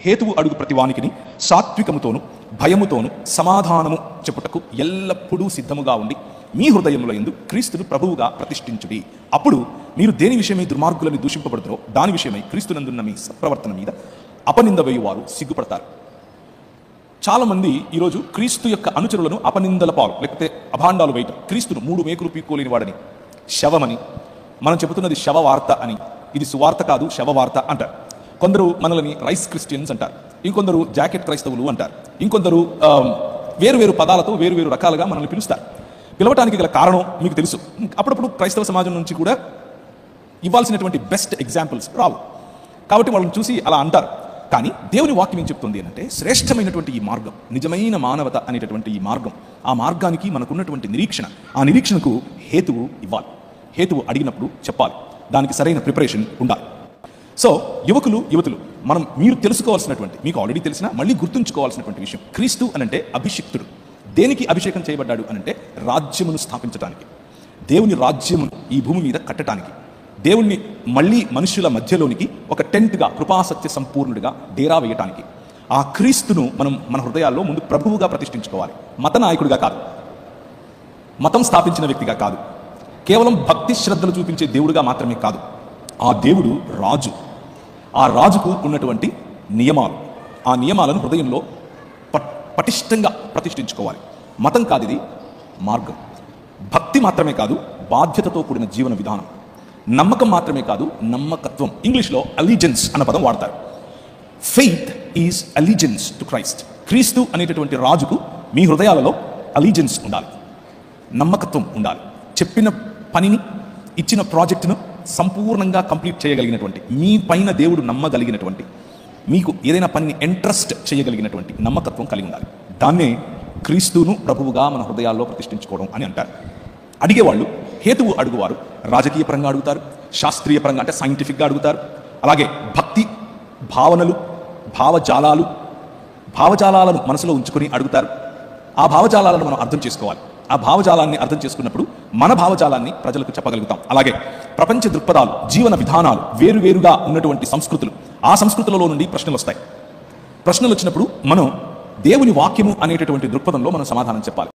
హేతువు అడుగు ప్రతివానికిని సాత్వికముతోను భయముతోను సమాధానము చెప్పుటకు ఎల్లప్పుడూ సిద్ధముగా ఉండి మీ హృదయముల యందు క్రీస్తును ప్రభువుగా ప్రతిష్ఠించుడి. అప్పుడు మీరు దేని విషయమై దుర్మార్గులని దూషింపబడుతారో దాని విషయమై క్రీస్తునందున్న మీ సత్ప్రవర్తన మీద అపనింద వేయువారు సిగ్గుపడతారు. చాలామంది ఈరోజు క్రీస్తు యొక్క అనుచరులను అపనిందల పాలు లేకపోతే అభాండాలు వేయటం, క్రీస్తును 3 మేకులు పీక్కోలేని వాడని, శవమని, మనం చెబుతున్నది శవవార్త అని, ఇది సువార్త కాదు శవవార్త అంటారు. కొందరు మనల్ని రైస్ క్రిస్టియన్స్ అంటారు, ఇంకొందరు జాకెట్ క్రైస్తవులు అంటారు, ఇంకొందరు వేరు పదాలతో వేరు రకాలుగా మనల్ని పిలుస్తారు. పిలవటానికి గల కారణం మీకు తెలుసు. అప్పుడప్పుడు క్రైస్తవ సమాజం నుంచి కూడా ఇవ్వాల్సినటువంటి బెస్ట్ ఎగ్జాంపుల్స్ రావు, కాబట్టి వాళ్ళని చూసి అలా అంటారు. కానీ దేవుని వాక్యం ఏం చెప్తుంది అంటే, శ్రేష్టమైనటువంటి ఈ మార్గం, నిజమైన మానవత అనేటటువంటి ఈ మార్గం, ఆ మార్గానికి మనకున్నటువంటి నిరీక్షణ, ఆ నిరీక్షణకు హేతువు ఇవ్వాలి. హేతువు అడిగినప్పుడు చెప్పాలి, దానికి సరైన ప్రిపరేషన్ ఉండాలి. సో యువతులు మీరు తెలుసుకోవాల్సినటువంటి, మీకు ఆల్రెడీ తెలిసిన మళ్ళీ గుర్తుంచుకోవాల్సినటువంటి విషయం, క్రీస్తు అనంటే అభిషిక్తుడు. దేనికి అభిషేకం చేయబడ్డాడు అనంటే రాజ్యమును స్థాపించడానికి, దేవుని రాజ్యమును ఈ భూమి మీద కట్టడానికి, దేవుణ్ణి మళ్ళీ మనుషుల మధ్యలోనికి ఒక టెంట్గా కృపాసత్య సంపూర్ణుడిగా డేరా వేయటానికి. ఆ క్రీస్తును మనం మన హృదయాల్లో ముందు ప్రభువుగా ప్రతిష్ఠించుకోవాలి. మత నాయకుడిగా కాదు, మతం స్థాపించిన వ్యక్తిగా కాదు, కేవలం భక్తి శ్రద్ధలు చూపించే దేవుడిగా మాత్రమే కాదు. ఆ దేవుడు రాజు, ఆ రాజుకు ఉన్నటువంటి నియమాలు, ఆ నియమాలను హృదయంలో పటిష్టంగా ప్రతిష్ఠించుకోవాలి. మతం కాదు, ఇది మార్గం. భక్తి మాత్రమే కాదు, బాధ్యతతో కూడిన జీవన విధానం. నమ్మకం మాత్రమే కాదు, నమ్మకత్వం. ఇంగ్లీష్లో అలిజెన్స్ అన్న పదం వాడతారు. Faith is allegiance to Christ. క్రీస్తు అనేటటువంటి రాజుకు మీ హృదయాలలో అలిజెన్స్ ఉండాలి, నమ్మకత్వం ఉండాలి. చెప్పిన పనిని, ఇచ్చిన ప్రాజెక్టును సంపూర్ణంగా కంప్లీట్ చేయగలిగినటువంటి, మీ పైన దేవుడు నమ్మగలిగినటువంటి, మీకు ఏదైనా పనిని ఇంట్రెస్ట్ చేయగలిగినటువంటి నమ్మకత్వం కలిగి ఉండాలి. దాన్నే క్రీస్తును ప్రభువుగా మన హృదయాల్లో ప్రతిష్ఠించుకోవడం అని అంటారు. అడిగేవాళ్ళు, హేతువు అడుగువారు రాజకీయ పరంగా అడుగుతారు, శాస్త్రీయ పరంగా అంటే సైంటిఫిక్గా అడుగుతారు. అలాగే భక్తి భావనలు, భావజాలాలను మనసులో ఉంచుకొని అడుగుతారు. ఆ భావజాలాలను మనం అర్థం చేసుకోవాలి. ఆ భావజాలాన్ని అర్థం చేసుకున్నప్పుడు మన భావజాలాన్ని ప్రజలకు చెప్పగలుగుతాం. అలాగే ప్రపంచ దృక్పథాలు, జీవన విధానాలు, వేరువేరుగా ఉన్నటువంటి సంస్కృతులు, ఆ సంస్కృతులలో నుండి ప్రశ్నలు వస్తాయి. ప్రశ్నలు వచ్చినప్పుడు మనం దేవుని వాక్యము అనేటటువంటి దృక్పథంలో మనం సమాధానం చెప్పాలి.